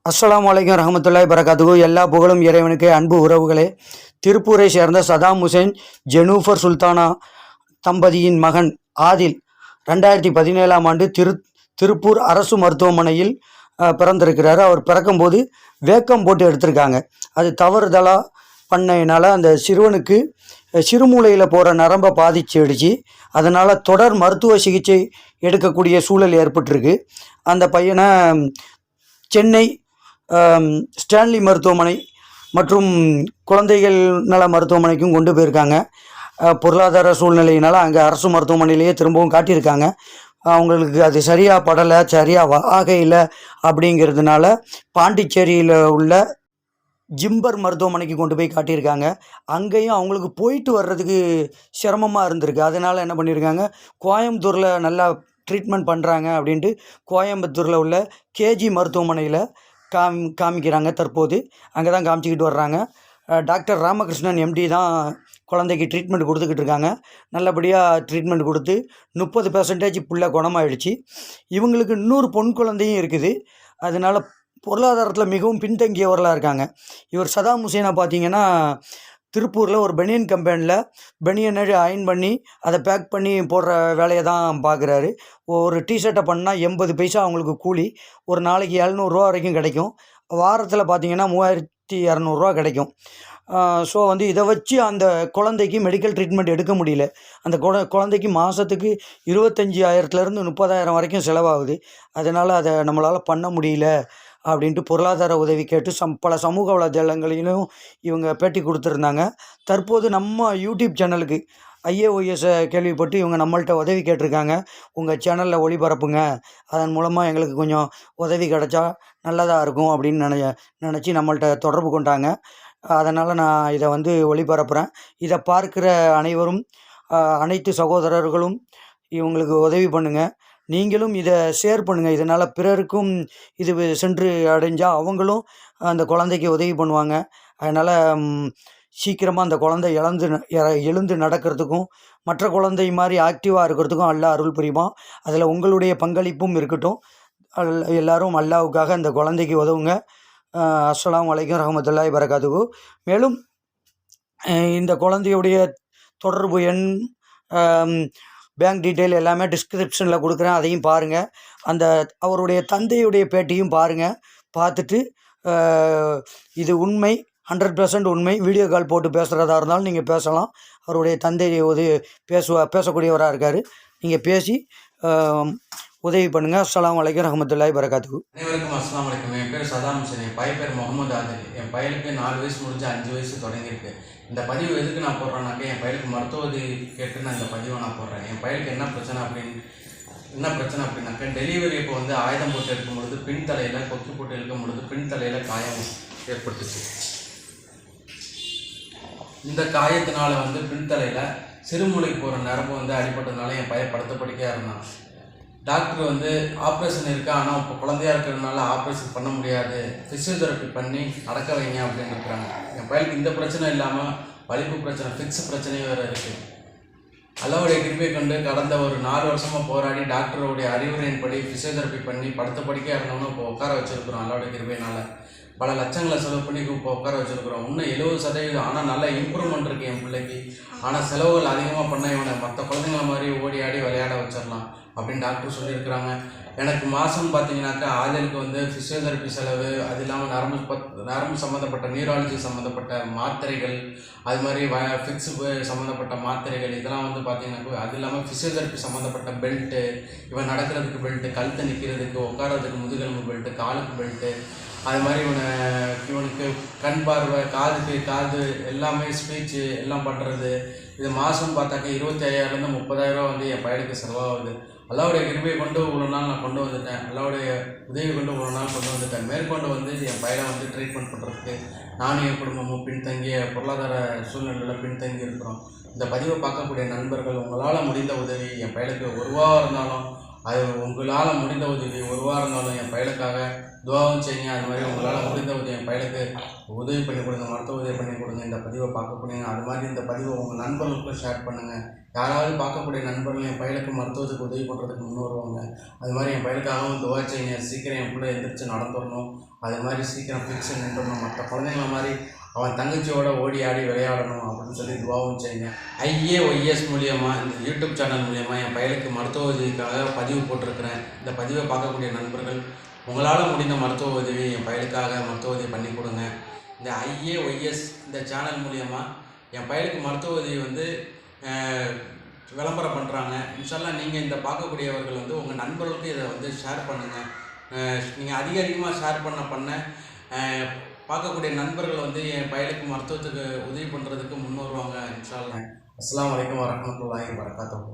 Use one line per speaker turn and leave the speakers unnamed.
அஸ்ஸலாமு அலைக்கும் ரஹமத்துல்லாஹி பரகாத்துஹு. எல்லா புகழும் இறைவனுக்கு. அன்பு உறவுகளே, திருப்பூரை சேர்ந்த சதாம் ஹுசேன் ஜெனூஃபர் சுல்தானா தம்பதியின் மகன் ஆதில் 2017ஆம் ஆண்டு திருப்பூர் அரசு மருத்துவமனையில் பிறந்திருக்கிறார். அவர் பிறக்கும்போது வேக்கம் போட்டு எடுத்திருக்காங்க. அது தவறுதலாக பண்ணனால அந்த சிறுவனுக்கு சிறுமூளையில் போகிற நரம்பை பாதிச்சிடுச்சு. அதனால் தொடர் மருத்துவ சிகிச்சை எடுக்கக்கூடிய சூழல் ஏற்பட்டிருக்கு. அந்த பையனை சென்னை ஸ்டான்லி மருத்துவமனை மற்றும் குழந்தைகள் நல மருத்துவமனைக்கும் கொண்டு போயிருக்காங்க. பொருளாதார சூழ்நிலையினால் அங்கே அரசு மருத்துவமனையிலேயே திரும்பவும் காட்டியிருக்காங்க. அவங்களுக்கு அது சரியாக படலை, சரியாக ஆகையில் அப்படிங்கிறதுனால பாண்டிச்சேரியில் உள்ள ஜிம்பர் மருத்துவமனைக்கு கொண்டு போய் காட்டியிருக்காங்க. அங்கேயும் அவங்களுக்கு போயிட்டு வர்றதுக்கு சிரமமாக இருந்திருக்கு. அதனால் என்ன பண்ணியிருக்காங்க, கோயம்புத்தூரில் நல்லா ட்ரீட்மெண்ட் பண்ணுறாங்க அப்படின்ட்டு கோயம்புத்தூரில் உள்ள கேஜி மருத்துவமனையில் காமிக்கிறாங்க. தற்போது அங்கே தான் காமிச்சிக்கிட்டு வர்றாங்க. டாக்டர் ராமகிருஷ்ணன் எம்டி தான் குழந்தைக்கு ட்ரீட்மெண்ட் கொடுத்துக்கிட்டு இருக்காங்க. நல்லபடியாக ட்ரீட்மெண்ட் கொடுத்து 30% புள்ள குணமாயிடுச்சு. இவங்களுக்கு இன்னொரு பொன் குழந்தையும் இருக்குது. அதனால் பொருளாதாரத்தில் மிகவும் பின்தங்கியவர்களாக இருக்காங்க. இவர் சதாம் ஹுசேனை பார்த்தீங்கன்னா, திருப்பூரில் ஒரு பெனியன் கம்பெனியில் பெனியனை அயன் பண்ணி அதை பேக் பண்ணி போடுற வேலையை தான் பார்க்குறாரு. ஒரு டிஷர்ட்டை பண்ணால் 80 பைசா அவங்களுக்கு கூலி. ஒரு நாளைக்கு 700 வரைக்கும் கிடைக்கும். வாரத்தில் பார்த்தீங்கன்னா 3200 கிடைக்கும். ஸோ இதை வச்சு அந்த குழந்தைக்கு மெடிக்கல் ட்ரீட்மெண்ட் எடுக்க முடியல. அந்த குழந்தைக்கு மாதத்துக்கு 25,000 30,000 வரைக்கும் செலவாகுது. அதனால் அதை நம்மளால் பண்ண முடியல அப்படின்ட்டு பொருளாதார உதவி கேட்டு பல சமூக வலைதளங்களிலும் இவங்க பேட்டி கொடுத்துருந்தாங்க. தற்போது நம்ம யூடியூப் சேனலுக்கு IAOS கேள்விப்பட்டு இவங்க நம்மள்கிட்ட உதவி கேட்டிருக்காங்க. உங்கள் சேனலில் ஒளிபரப்புங்க, அதன் மூலமாக எங்களுக்கு கொஞ்சம் உதவி கிடச்சா நல்லதாக இருக்கும் அப்படின்னு நினச்சி நம்மள்கிட்ட தொடர்பு கொண்டாங்க. அதனால் நான் இதை ஒளிபரப்புகிறேன். இதை பார்க்குற அனைவரும், அனைத்து சகோதரர்களும் இவங்களுக்கு உதவி பண்ணுங்கள். நீங்களும் இதை ஷேர் பண்ணுங்கள். இதனால் பிறருக்கும் இது சென்று அடைஞ்சால் அவங்களும் அந்த குழந்தைக்கு உதவி பண்ணுவாங்க. அதனால் சீக்கிரமாக அந்த குழந்தை எழுந்து நடக்கிறதுக்கும் மற்ற குழந்தை மாதிரி ஆக்டிவாக இருக்கிறதுக்கும் அல்லாஹ் அருள் புரியுமா. அதில் உங்களுடைய பங்களிப்பும் இருக்கட்டும். எல்லோரும் அல்லாஹ்வுக்காக அந்த குழந்தைக்கு உதவுங்க. அஸ்ஸலாமு அலைக்கும் ரஹமத்துல்லாஹி பரகாத்துஹு. மேலும் இந்த குழந்தையுடைய தொடர்பு எண், பேங்க் டீட்டெயில் எல்லாமே டிஸ்கிரிப்ஷனில் கொடுக்குறேன். அதையும் பாருங்கள். அவருடைய தந்தையுடைய பேட்டியும் பாருங்கள். பார்த்துட்டு இது உண்மை, 100% உண்மை. வீடியோ கால் போட்டு பேசுகிறதா இருந்தாலும் நீங்கள் பேசலாம். அவருடைய தந்தை பேசக்கூடியவராக இருக்கார். நீங்கள் பேசி உதவி பண்ணுங்கள். அஸ்ஸலாமு அலைக்கும் ரஹமத்துல்லாஹி பரகாத்துஹு.
அனைவருக்கும் அஸ்ஸலாமு அலைக்கும். என் பேர் சதாம் ஹுசேன். என் பையன் பேர் முகமது ஆதில். என் பையனுக்கு 4 வயசு முடிஞ்சு 5 வயசு தொடங்கியிருக்கு. இந்த பதிவு எதுக்கு நான் போடுறேன்னாக்கா, என் பையனுக்கு மருத்துவ உதவி கேட்டு நான் இந்த பதிவை நான் போடுறேன். என் பையனுக்கு என்ன பிரச்சனை அப்படின்னாக்கா, டெலிவரி இப்போ ஆயுதம் போட்டு எடுக்கும் பொழுது பின் தலையில் கொக்கி போட்டு எடுக்கும் பொழுது பின் தலையில் காயம் ஏற்பட்டுச்சு. இந்த காயத்தினால பின் தலையில் சிறுமூளைக்கு போகிற நரம்பு அடிபட்டதுனால என் பையன் படுத்த படுக்கையாக இருந்தான். டாக்டர் ஆப்ரேஷன் இருக்குது, ஆனால் இப்போ குழந்தையாக இருக்கிறதுனால ஆப்ரேஷன் பண்ண முடியாது, ஃபிசியோதெரப்பி பண்ணி நடக்க வைங்க அப்படின்னு இருக்கிறாங்க. என் பையனுக்கு இந்த பிரச்சனை இல்லாமல் வலிப்பு பிரச்சனை, ஃபிக்ஸ் பிரச்சனையும் வேறு இருக்குது. அல்லாஹ்வுடைய கிருபையை கொண்டு கடந்த ஒரு 4 வருஷமாக போராடி டாக்டருடைய அறிவுரையின்படி ஃபிசியோதெரப்பி பண்ணி படுத்த படுக்கையாக இருந்தவனும் இப்போ உட்கார வச்சுருக்குறோம். அல்லாஹ்வுடைய கிருபையினால் பல லட்சங்களை செலவு பண்ணி இப்போ உட்கார வச்சுருக்குறோம். இன்னும் 70%. ஆனால் நல்ல இம்ப்ரூவ்மெண்ட் இருக்குது என் பிள்ளைக்கு. ஆனால் செலவுகள் அதிகமாக பண்ண இவனை மற்ற குழந்தைங்கள மாதிரி ஓடி ஆடி விளையாட வச்சிடலாம் அப்படின்னு டாக்டர் சொல்லியிருக்கிறாங்க. எனக்கு மாதம் பார்த்தீங்கன்னாக்கா ஆதிலுக்கு ஃபிசியோதெரப்பி செலவு, அது இல்லாமல் நரம்பு சம்மந்தப்பட்ட நியூராலஜி சம்மந்தப்பட்ட மாத்திரைகள், அது மாதிரி ஃபிக்ஸு சம்மந்தப்பட்ட மாத்திரைகள், இதெல்லாம் பார்த்தீங்கன்னாக்கா, அது இல்லாமல் ஃபிசியோதெரப்பி சம்மந்தப்பட்ட பெல்ட்டு, இவன் நடக்கிறதுக்கு பெல்ட்டு, கழுத்தை நிற்கிறதுக்கு, உட்காரதுக்கு முதுகெலும்பு பெல்ட்டு, காலுக்கு பெல்ட்டு, அது மாதிரி இவனுக்கு கண் பார்வை, காது எல்லாமே ஸ்பீச்சு எல்லாம் பண்ணுறது, இது மாதம் பார்த்தாக்கா 25,000 30,000 என் பையனுக்கு செலவாகுது. அல்லாஹ்வுடைய கிருபையை கொண்டு இவ்வளோ நாள் நான் கொண்டு வந்துட்டேன். அல்லாஹ்வுடைய உதவி கொண்டு இவ்வளோ நாள் கொண்டு வந்துட்டேன். மேற்கொண்டு என் பையனை ட்ரீட்மெண்ட் பண்ணுறதுக்கு நானும் என் குடும்பமும் பின்தங்கிய பொருளாதார சூழ்நிலையில் பின்தங்கி இருக்கிறோம். இந்த பதிவை பார்க்கக்கூடிய நண்பர்கள், உங்களால் முடிந்த உதவி என் பையனுக்கு 1 ரூபா இருந்தாலும் அது உங்களால் முடிந்த உதவி ஒரு வாரம் இருந்தாலும் என் பயலுக்காக துவாவும் செய்யுங்க. அது மாதிரி உங்களால் முடிந்த உதவி என் பயலுக்கு உதவி பண்ணி கொடுங்க, மருத்துவ உதவி பண்ணி கொடுங்க. இந்த பதிவை பார்க்கக்கூடிய அது மாதிரி இந்த பதிவை உங்கள் நண்பர்களுக்கும் ஷேர் பண்ணுங்கள். யாராவது பார்க்கக்கூடிய நண்பர்கள் என் பயலுக்கு மருத்துவத்துக்கு உதவி பண்ணுறதுக்கு முன் வருவாங்க. அது மாதிரி என் பயலுக்காகவும் துவா செய்யுங்க. சீக்கிரம் என் பிள்ளை எந்திரிச்சு நடந்துடணும். அது மாதிரி சீக்கிரம் ஃபிக்ஸ் நின்றுடணும். மற்ற குழந்தைங்கள மாதிரி அவன் தங்கச்சியோட ஓடி ஆடி விளையாடணும் அப்படின்னு சொல்லி துவாவும் செய்யுங்க. IAYS மூலியமாக இந்த யூடியூப் சேனல் மூலியமாக என் பயலுக்கு மருத்துவ உதவிக்காக பதிவு போட்டிருக்கிறேன். இந்த பதிவை பார்க்கக்கூடிய நண்பர்கள் உங்களால் முடிந்த மருத்துவ உதவி என் பயலுக்காக மருத்துவ உதவி பண்ணி கொடுங்க. இந்த IAYS இந்த சேனல் மூலியமாக என் பயலுக்கு மருத்துவ உதவி வந்து விளம்பரம் பண்ணுறாங்க. இன்ஷால்லா நீங்கள் இந்த பார்க்கக்கூடியவர்கள் வந்து உங்கள் நண்பர்களுக்கு இதை வந்து ஷேர் பண்ணுங்கள். நீங்கள் அதிகமாக ஷேர் பண்ண பார்க்கக்கூடிய நண்பர்கள் வந்து என் பயலுக்கு மருத்துவத்துக்கு உதவி பண்ணுறதுக்கு முன் வருவாங்க. இன்ஷா அல்லாஹ். அஸ்ஸலாமு அலைக்கும் வரஹ்மத்துல்லாஹி வபரகாத்துஹு.